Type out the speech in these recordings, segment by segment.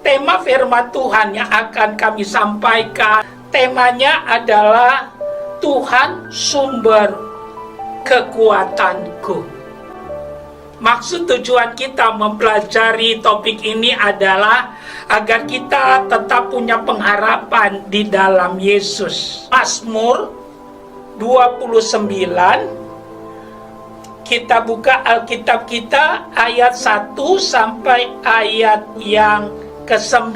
Tema firman Tuhan yang akan kami sampaikan, temanya adalah Tuhan sumber kekuatanku. Maksud tujuan kita mempelajari topik ini adalah agar kita tetap punya pengharapan di dalam Yesus. Mazmur 29, kita buka Alkitab kita ayat 1 sampai ayat yang ke-9.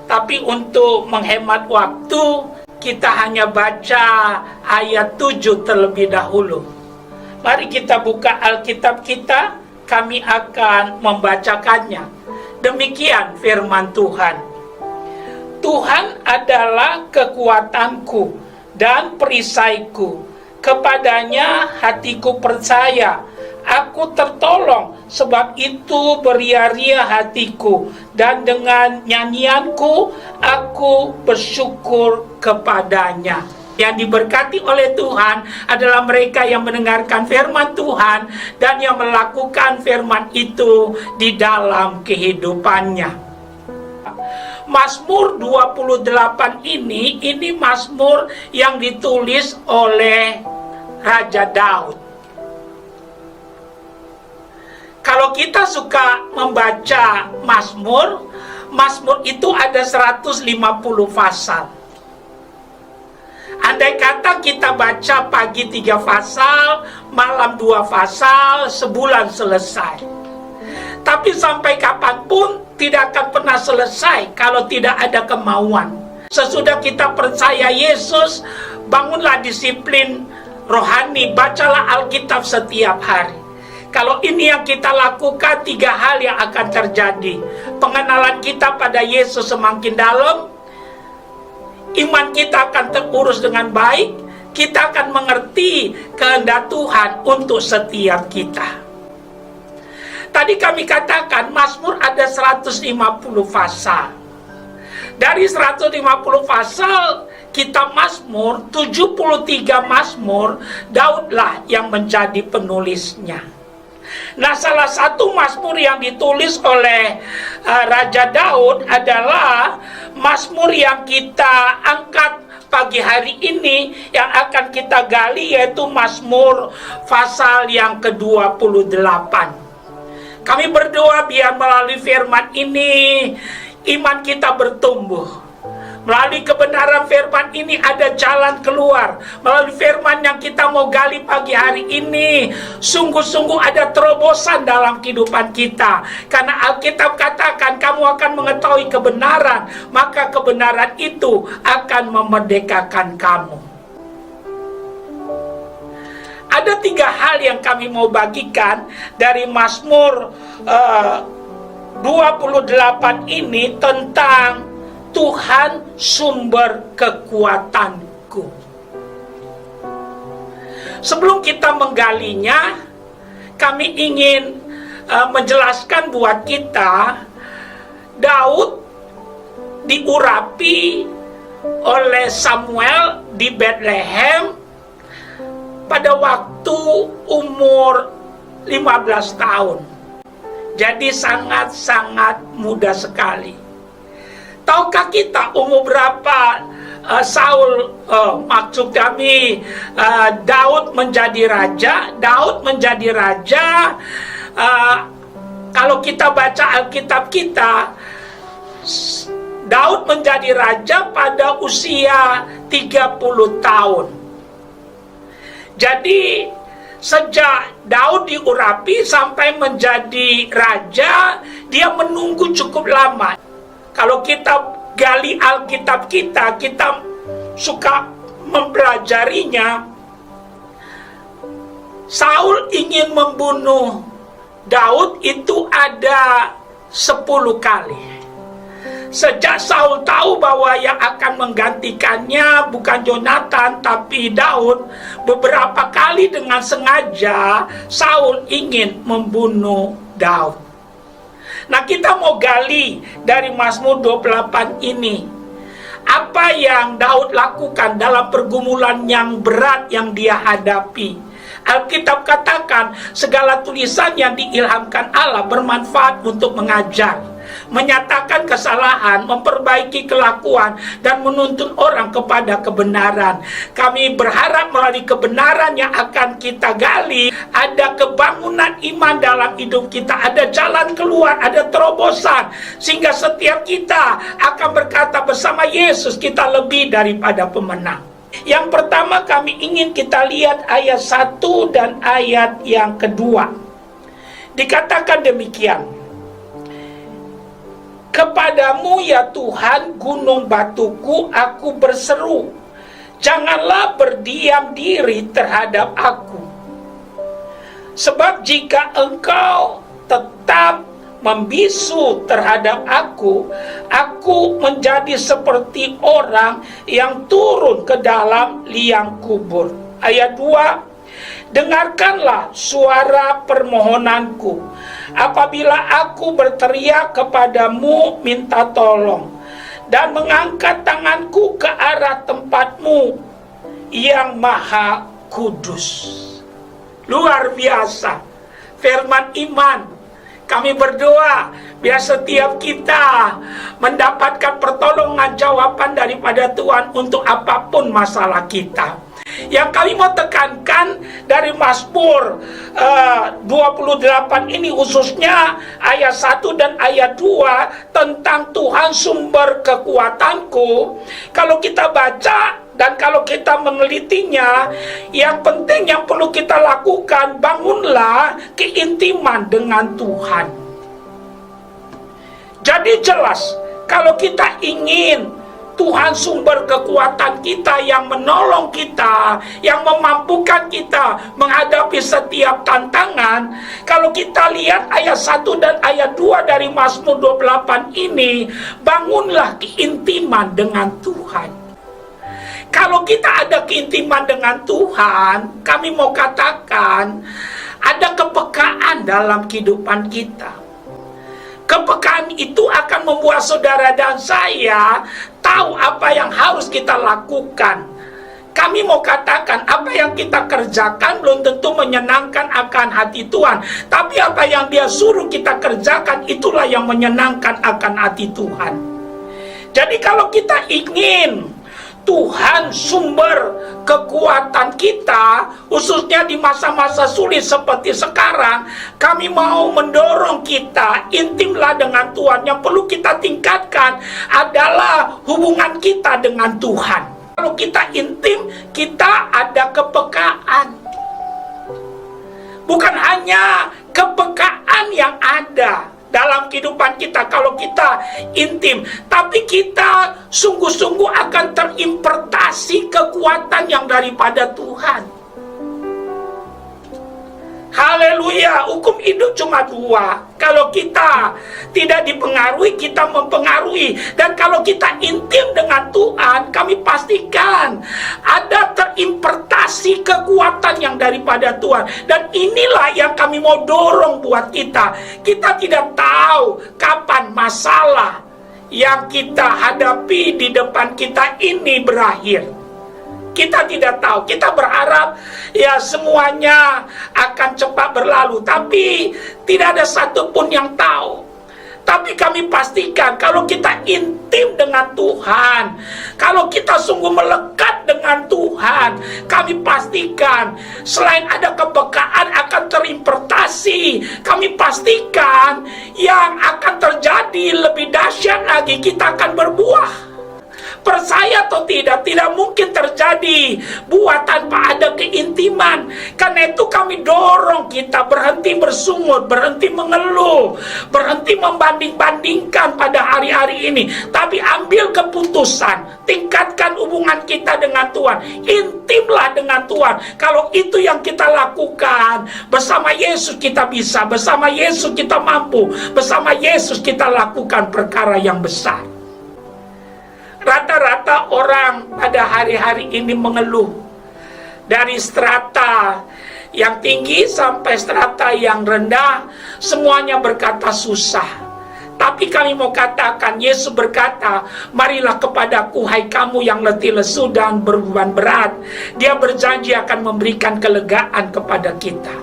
Tapi untuk menghemat waktu, kita hanya baca ayat 7 terlebih dahulu. Mari kita buka Alkitab kita, kami akan membacakannya. Demikian firman Tuhan. Tuhan adalah kekuatanku dan perisaiku. Kepadanya hatiku percaya. Aku tertolong, sebab itu beria-ria hatiku, dan dengan nyanyianku aku bersyukur kepadanya. Yang diberkati oleh Tuhan adalah mereka yang mendengarkan firman Tuhan dan yang melakukan firman itu di dalam kehidupannya. Mazmur 28 ini mazmur yang ditulis oleh Raja Daud. Kalau kita suka membaca Mazmur itu ada 150 pasal. Andai kata kita baca pagi 3 pasal, malam 2 pasal, sebulan selesai. Tapi sampai kapanpun tidak akan pernah selesai kalau tidak ada kemauan. Sesudah kita percaya Yesus, bangunlah disiplin rohani, bacalah Alkitab setiap hari. Kalau ini yang kita lakukan, 3 hal yang akan terjadi. Pengenalan kita pada Yesus semakin dalam, iman kita akan terurus dengan baik, kita akan mengerti kehendak Tuhan untuk setiap kita. Tadi kami katakan Mazmur ada 150 pasal. Dari 150 pasal kitab Mazmur, 73 Mazmur, Daudlah yang menjadi penulisnya. Nah, salah satu Mazmur yang ditulis oleh Raja Daud adalah Mazmur yang kita angkat pagi hari ini, yang akan kita gali, yaitu Mazmur pasal yang ke-28. Kami berdoa biar melalui firman ini iman kita bertumbuh. Melalui kebenaran firman ini ada jalan keluar. Melalui firman yang kita mau gali pagi hari ini, sungguh-sungguh ada terobosan dalam kehidupan kita. Karena Alkitab katakan kamu akan mengetahui kebenaran, maka kebenaran itu akan memerdekakan kamu. Ada 3 hal yang kami mau bagikan dari Mazmur 28 ini tentang Tuhan sumber kekuatanku. Sebelum kita menggalinya, kami ingin menjelaskan buat kita, Daud diurapi oleh Samuel di Bethlehem pada waktu umur 15 tahun. Jadi sangat-sangat muda sekali. Tahukah kita umur berapa maksud kami Daud menjadi raja? Daud menjadi raja, kalau kita baca Alkitab kita, Daud menjadi raja pada usia 30 tahun. Jadi sejak Daud diurapi sampai menjadi raja, dia menunggu cukup lama. Kalau kita gali Alkitab kita suka mempelajarinya. Saul ingin membunuh Daud itu ada 10 kali. Sejak Saul tahu bahwa yang akan menggantikannya bukan Jonathan tapi Daud, beberapa kali dengan sengaja Saul ingin membunuh Daud. Nah, kita mau gali dari Mazmur 28 ini. Apa yang Daud lakukan dalam pergumulan yang berat yang dia hadapi? Alkitab katakan segala tulisan yang diilhamkan Allah bermanfaat untuk mengajar, menyatakan kesalahan, memperbaiki kelakuan, dan menuntun orang kepada kebenaran. Kami berharap melalui kebenaran yang akan kita gali, ada kebangunan iman dalam hidup kita, ada jalan keluar, ada terobosan, sehingga setiap kita akan berkata bersama Yesus kita lebih daripada pemenang. Yang pertama kami ingin kita lihat ayat 1 dan ayat yang kedua. Dikatakan demikian, kepadamu ya Tuhan gunung batuku aku berseru, janganlah berdiam diri terhadap aku. Sebab jika engkau tetap membisu terhadap aku menjadi seperti orang yang turun ke dalam liang kubur. Ayat 2, dengarkanlah suara permohonanku apabila aku berteriak kepadamu minta tolong, dan mengangkat tanganku ke arah tempatmu yang maha kudus. Luar biasa firman iman. Kami berdoa biar setiap kita mendapatkan pertolongan jawaban daripada Tuhan untuk apapun masalah kita. Yang kami mau tekankan dari Mazmur 28 ini khususnya ayat 1 dan ayat 2 tentang Tuhan sumber kekuatanku. Kalau kita baca dan kalau kita menelitinya, yang penting yang perlu kita lakukan, bangunlah keintiman dengan Tuhan. Jadi jelas, kalau kita ingin Tuhan sumber kekuatan kita yang menolong kita, yang memampukan kita menghadapi setiap tantangan. Kalau kita lihat ayat 1 dan ayat 2 dari Mazmur 28 ini, bangunlah keintiman dengan Tuhan. Kalau kita ada keintiman dengan Tuhan, kami mau katakan ada kepekaan dalam kehidupan kita. Kepekaan itu akan membuat saudara dan saya tahu apa yang harus kita lakukan. Kami mau katakan apa yang kita kerjakan belum tentu menyenangkan akan hati Tuhan, tapi apa yang Dia suruh kita kerjakan itulah yang menyenangkan akan hati Tuhan. Jadi kalau kita ingin Tuhan sumber kekuatan kita, khususnya di masa-masa sulit seperti sekarang, kami mau mendorong kita intimlah dengan Tuhan. Yang perlu kita tingkatkan adalah hubungan kita dengan Tuhan. Kalau kita intim, kita ada kepekaan. Bukan hanya kepekaan yang ada dalam kehidupan kita kalau kita intim, tapi kita sungguh-sungguh akan terimpartasi kekuatan yang daripada Tuhan. Haleluya, hukum hidup cuma dua. Kalau kita tidak dipengaruhi, kita mempengaruhi. Dan kalau kita intim dengan Tuhan, kami pastikan ada terimpartasi kekuatan yang daripada Tuhan. Dan inilah yang kami mau dorong buat kita. Kita tidak tahu kapan masalah yang kita hadapi di depan kita ini berakhir. Kita tidak tahu, kita berharap ya semuanya akan cepat berlalu, tapi tidak ada satupun yang tahu. Tapi kami pastikan kalau kita intim dengan Tuhan, kalau kita sungguh melekat dengan Tuhan, kami pastikan selain ada kepekaan akan terimpartasi, kami pastikan yang akan terjadi lebih dahsyat lagi, kita akan berbuah. Percaya atau tidak mungkin terjadi buah tanpa ada keintiman. Karena itu kami dorong kita berhenti bersungut, berhenti mengeluh, berhenti membanding-bandingkan pada hari-hari ini. Tapi ambil keputusan, tingkatkan hubungan kita dengan Tuhan, intimlah dengan Tuhan. Kalau itu yang kita lakukan, bersama Yesus kita bisa, bersama Yesus kita mampu, bersama Yesus kita lakukan perkara yang besar. Rata-rata orang pada hari-hari ini mengeluh. Dari strata yang tinggi sampai strata yang rendah, semuanya berkata susah. Tapi Tapi kami mau katakan, Yesus berkata, marilah kepadaku hai kamu yang letih lesu dan berbeban berat. Dia berjanji akan memberikan kelegaan kepada kita.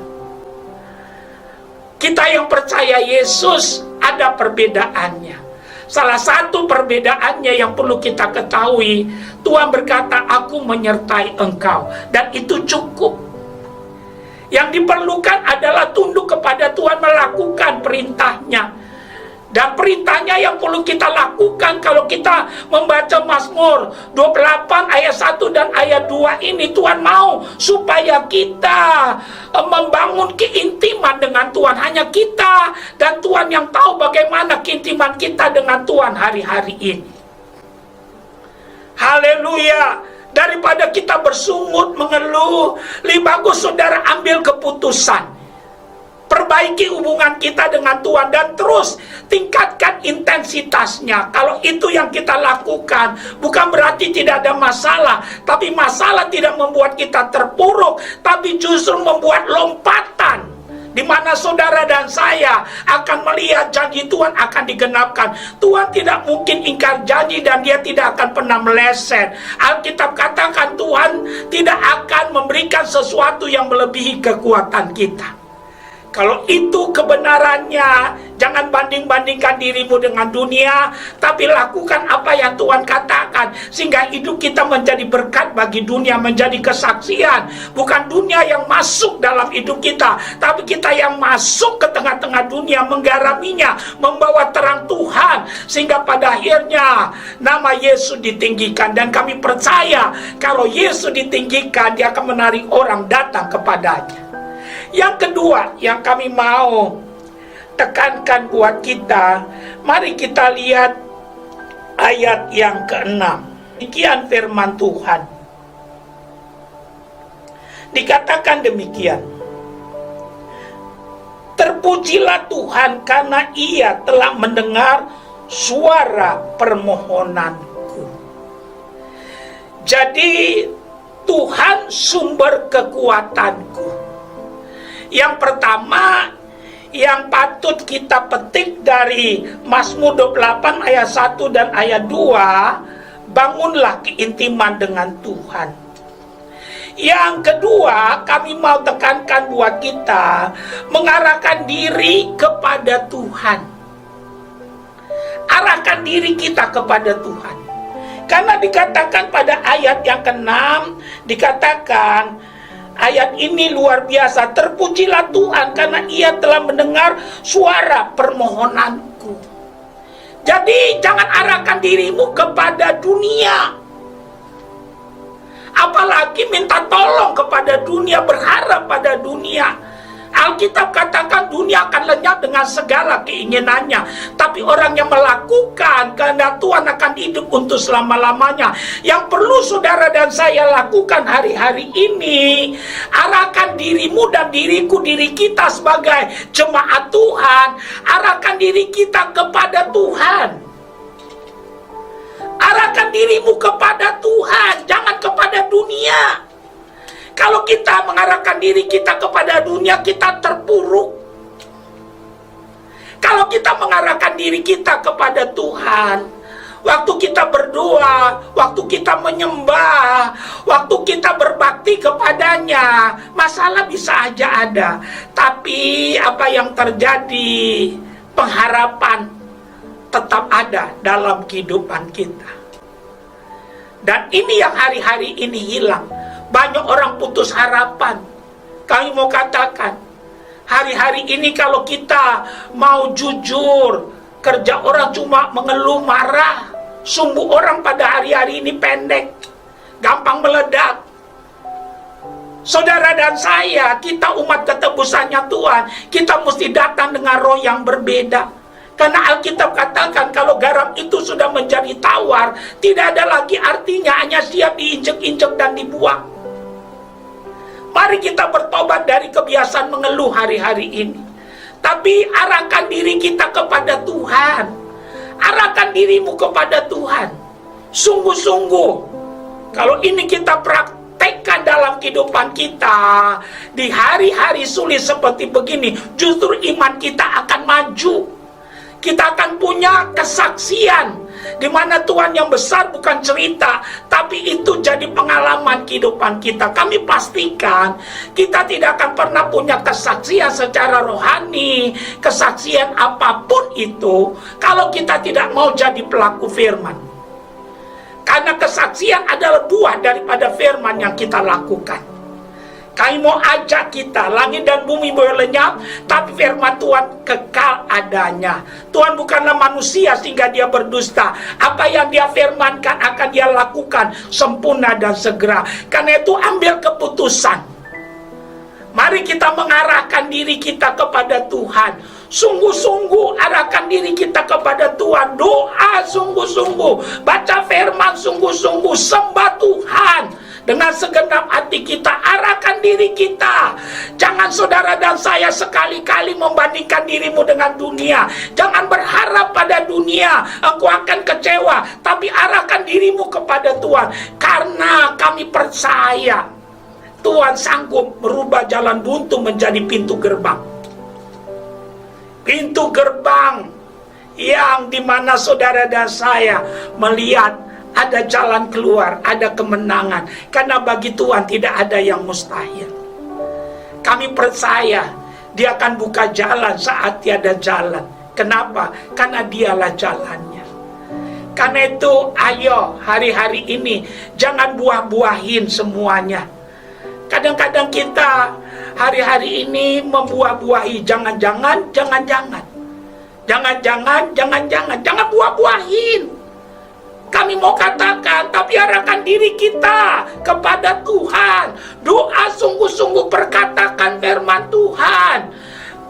Kita yang percaya Yesus ada perbedaannya. Salah satu perbedaannya yang perlu kita ketahui, Tuhan berkata, aku menyertai engkau. Dan itu cukup. Yang diperlukan adalah tunduk kepada Tuhan, melakukan perintahnya. Dan perintahnya yang perlu kita lakukan kalau kita membaca Mazmur 28 ayat 1 dan ayat 2 ini, Tuhan mau supaya kita membangun keintiman dengan Tuhan. Hanya kita dan Tuhan yang tahu bagaimana keintiman kita dengan Tuhan hari-hari ini. Haleluya. Daripada kita bersungut, mengeluh, lebih bagus saudara ambil keputusan. Perbaiki hubungan kita dengan Tuhan dan terus tingkatkan intensitasnya. Kalau itu yang kita lakukan, bukan berarti tidak ada masalah, tapi masalah tidak membuat kita terpuruk, tapi justru membuat lompatan, di mana saudara dan saya akan melihat janji Tuhan akan digenapkan. Tuhan tidak mungkin ingkar janji dan dia tidak akan pernah meleset. Alkitab katakan Tuhan tidak akan memberikan sesuatu yang melebihi kekuatan kita. Kalau itu kebenarannya, jangan banding-bandingkan dirimu dengan dunia, tapi lakukan apa yang Tuhan katakan, sehingga hidup kita menjadi berkat bagi dunia, menjadi kesaksian. Bukan dunia yang masuk dalam hidup kita, tapi kita yang masuk ke tengah-tengah dunia, menggaraminya, membawa terang Tuhan, sehingga pada akhirnya nama Yesus ditinggikan. Dan kami percaya, kalau Yesus ditinggikan, dia akan menarik orang datang kepadanya. Yang kedua yang kami mau tekankan buat kita, mari kita lihat ayat yang ke-6. Demikian firman Tuhan. Dikatakan demikian. Terpujilah Tuhan karena Ia telah mendengar suara permohonanku. Jadi Tuhan sumber kekuatanku. Yang pertama yang patut kita petik dari Mazmur 28 ayat 1 dan ayat 2, bangunlah keintiman dengan Tuhan. Yang kedua, kami mau tekankan buat kita mengarahkan diri kepada Tuhan. Arahkan diri kita kepada Tuhan. Karena dikatakan pada ayat yang ke-6, dikatakan ayat ini luar biasa. Terpujilah Tuhan karena Ia telah mendengar suara permohonanku. Jadi jangan arahkan dirimu kepada dunia, apalagi minta tolong kepada dunia, berharap pada dunia. Alkitab katakan dunia akan lenyap dengan segala keinginannya, tapi orang yang melakukan kehendak Tuhan akan hidup untuk selama-lamanya. Yang perlu saudara dan saya lakukan hari-hari ini, arahkan dirimu dan diriku, diri kita sebagai jemaat Tuhan, arahkan diri kita kepada Tuhan. Arahkan dirimu kepada Tuhan, jangan kepada dunia. Kalau kita mengarahkan diri kita kepada dunia, kita terpuruk. Kalau kita mengarahkan diri kita kepada Tuhan, waktu kita berdoa, waktu kita menyembah, waktu kita berbakti kepadanya, masalah bisa aja ada. Tapi apa yang terjadi, pengharapan tetap ada dalam kehidupan kita. Dan ini yang hari-hari ini hilang. Banyak orang putus harapan. Kami mau katakan, hari-hari ini kalau kita mau jujur, kerja orang cuma mengeluh, marah. Sumbu orang pada hari-hari ini pendek, gampang meledak. Saudara dan saya, kita umat ketebusannya Tuhan, kita mesti datang dengan roh yang berbeda. Karena Alkitab katakan kalau garam itu sudah menjadi tawar, tidak ada lagi artinya, hanya siap diinjek-injek dan dibuang. Mari kita bertobat dari kebiasaan mengeluh hari-hari ini. Tapi arahkan diri kita kepada Tuhan. Arahkan dirimu kepada Tuhan. Sungguh-sungguh. Kalau ini kita praktekkan dalam kehidupan kita, di hari-hari sulit seperti begini, justru iman kita akan maju. Kita akan punya kesaksian di mana Tuhan yang besar bukan cerita, tapi itu jadi pengalaman kehidupan kita. Kami pastikan kita tidak akan pernah punya kesaksian secara rohani, kesaksian apapun itu, kalau kita tidak mau jadi pelaku firman. Karena kesaksian adalah buah daripada firman yang kita lakukan. Kami mau ajak kita, langit dan bumi boleh lenyap, tapi firman Tuhan kekal adanya. Tuhan bukanlah manusia sehingga dia berdusta. Apa yang dia firmankan akan dia lakukan sempurna dan segera. Karena itu ambil keputusan. Mari kita mengarahkan diri kita kepada Tuhan. Sungguh-sungguh arahkan diri kita kepada Tuhan. Doa sungguh-sungguh, baca firman sungguh-sungguh, sembah Tuhan dengan segenap hati kita, arahkan diri kita. Jangan saudara dan saya sekali-kali membandingkan dirimu dengan dunia. Jangan berharap pada dunia, engkau akan kecewa. Tapi arahkan dirimu kepada Tuhan. Karena kami percaya Tuhan sanggup merubah jalan buntu menjadi pintu gerbang. Pintu gerbang yang dimana saudara dan saya melihat ada jalan keluar, ada kemenangan. Karena bagi Tuhan tidak ada yang mustahil. Kami percaya Dia akan buka jalan saat tiada jalan. Kenapa? Karena Dialah jalannya. Karena itu ayo hari-hari ini jangan buah-buahin semuanya. Kadang-kadang kita hari-hari ini membuah-buahi jangan-jangan, jangan buah-buahin. Kami mau katakan, tapi arahkan diri kita kepada Tuhan. Doa sungguh-sungguh, perkatakan firman Tuhan.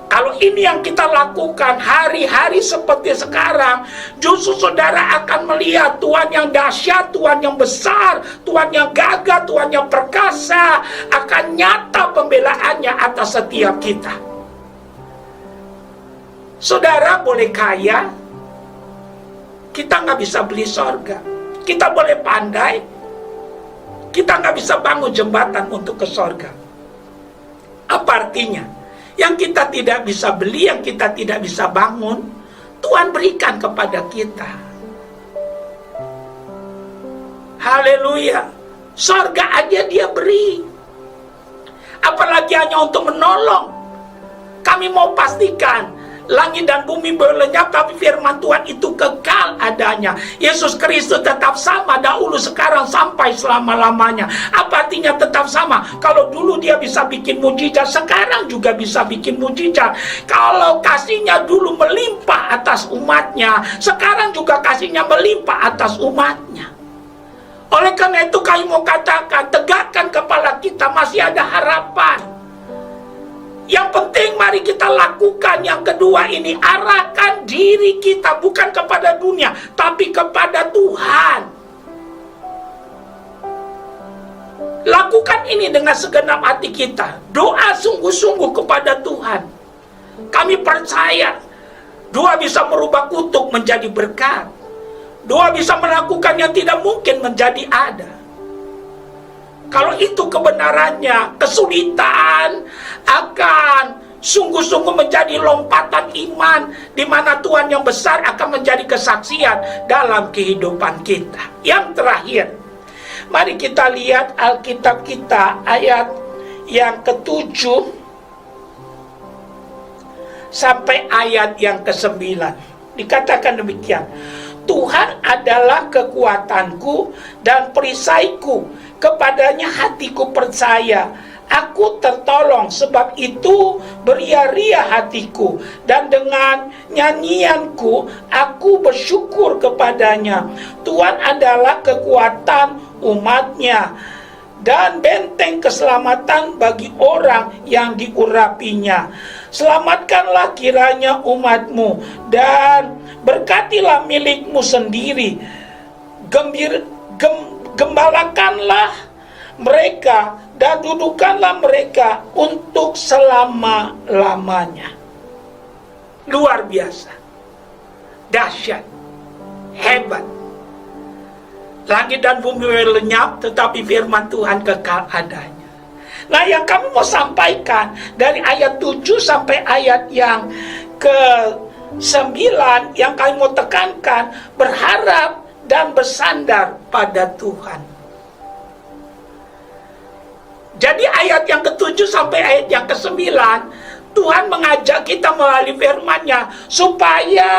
Kalau ini yang kita lakukan hari-hari seperti sekarang, justru saudara akan melihat Tuhan yang dahsyat, Tuhan yang besar, Tuhan yang gagah, Tuhan yang perkasa, akan nyata pembelaannya atas setiap kita. Saudara boleh kaya, kita nggak bisa beli sorga. Kita boleh pandai, kita nggak bisa bangun jembatan untuk ke sorga. Apa artinya? Yang kita tidak bisa beli, yang kita tidak bisa bangun, Tuhan berikan kepada kita. Haleluya. Sorga aja Dia beri, apalagi hanya untuk menolong. Kami mau pastikan langit dan bumi berlenyap, tapi firman Tuhan itu kekal adanya. Yesus Kristus tetap sama dahulu, sekarang, sampai selama-lamanya. Apa artinya tetap sama? Kalau dulu Dia bisa bikin mujizat, sekarang juga bisa bikin mujizat. Kalau kasih-Nya dulu melimpah atas umat-Nya, sekarang juga kasih-Nya melimpah atas umat-Nya. Oleh karena itu kami mau katakan, tegakkan kepala kita, masih ada harapan. Yang penting mari kita lakukan. Yang kedua ini, arahkan diri kita bukan kepada dunia, tapi kepada Tuhan. Lakukan ini dengan segenap hati kita. Doa sungguh-sungguh kepada Tuhan. Kami percaya doa bisa merubah kutuk menjadi berkat. Doa bisa melakukan yang tidak mungkin menjadi ada. Kalau itu kebenarannya, kesulitan akan sungguh-sungguh menjadi lompatan iman, di mana Tuhan yang besar akan menjadi kesaksian dalam kehidupan kita. Yang terakhir, mari kita lihat Alkitab kita, ayat yang ke-7 sampai ayat yang ke-9. Dikatakan demikian, Tuhan adalah kekuatanku dan perisaiku, kepadanya hatiku percaya, aku tertolong, sebab itu beria-ria hatiku, dan dengan nyanyianku aku bersyukur kepadanya. Tuhan adalah kekuatan umat-Nya dan benteng keselamatan bagi orang yang diurapinya. Selamatkanlah kiranya umat-Mu dan berkatilah milik-Mu sendiri. Gembalakanlah mereka dan dudukkanlah mereka untuk selama-lamanya. Luar biasa, dahsyat, hebat. Langit dan bumi lenyap, tetapi firman Tuhan kekal adanya. Nah, yang kami mau sampaikan dari ayat 7 sampai ayat yang ke 9 yang kami mau tekankan, berharap dan bersandar pada Tuhan. Jadi ayat yang ke-7 sampai ayat yang ke-9, Tuhan mengajak kita melalui firman-Nya supaya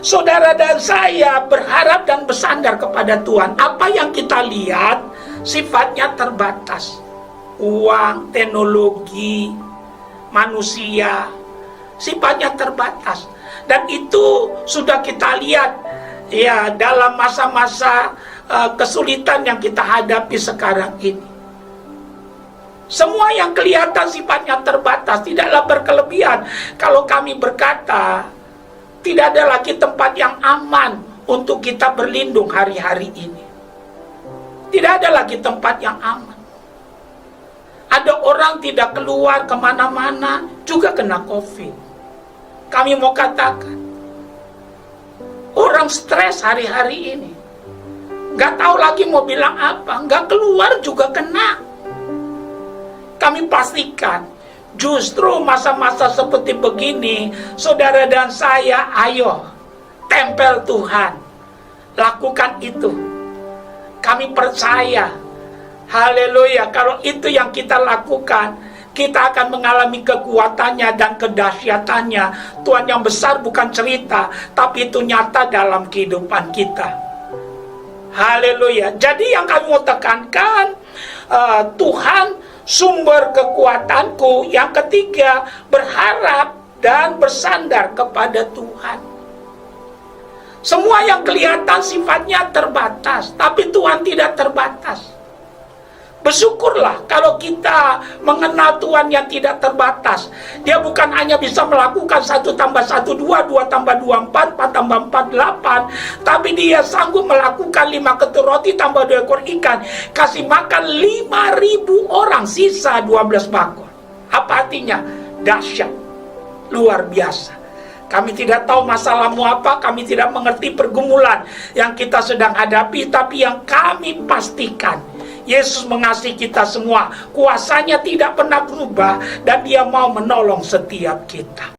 saudara dan saya berharap dan bersandar kepada Tuhan. Apa yang kita lihat sifatnya terbatas. Uang, teknologi, manusia, sifatnya terbatas. Dan itu sudah kita lihat ya dalam masa-masa kesulitan yang kita hadapi sekarang ini. Semua yang kelihatan sifatnya terbatas, tidaklah berkelebihan. Kalau kami berkata, tidak ada lagi tempat yang aman untuk kita berlindung hari-hari ini. Tidak ada lagi tempat yang aman. Ada orang tidak keluar kemana-mana, juga kena COVID. Kami mau katakan, orang stres hari-hari ini. Gak tahu lagi mau bilang apa, gak keluar juga kena. Kami pastikan, justru masa-masa seperti begini, saudara dan saya, ayo, tempel Tuhan. Lakukan itu. Kami percaya, haleluya, kalau itu yang kita lakukan, kita akan mengalami kekuatannya dan kedahsyatannya. Tuhan yang besar bukan cerita, tapi itu nyata dalam kehidupan kita. Haleluya. Jadi yang kami mau tekankan, Tuhan sumber kekuatanku. Yang ketiga, berharap dan bersandar kepada Tuhan. Semua yang kelihatan sifatnya terbatas, tapi Tuhan tidak terbatas. Bersyukurlah kalau kita mengenal Tuhan yang tidak terbatas. Dia bukan hanya bisa melakukan 1 tambah 1, 2, 2 tambah 2, 4, 4 tambah 4, 8. Tapi dia sanggup melakukan 5 ketur roti tambah 2 ekor ikan. Kasih makan 5.000 orang, sisa 12 bakul. Apa artinya? Dahsyat, luar biasa. Kami tidak tahu masalahmu apa, kami tidak mengerti pergumulan yang kita sedang hadapi. Tapi yang kami pastikan, Yesus mengasihi kita semua. Kuasanya tidak pernah berubah dan Dia mau menolong setiap kita.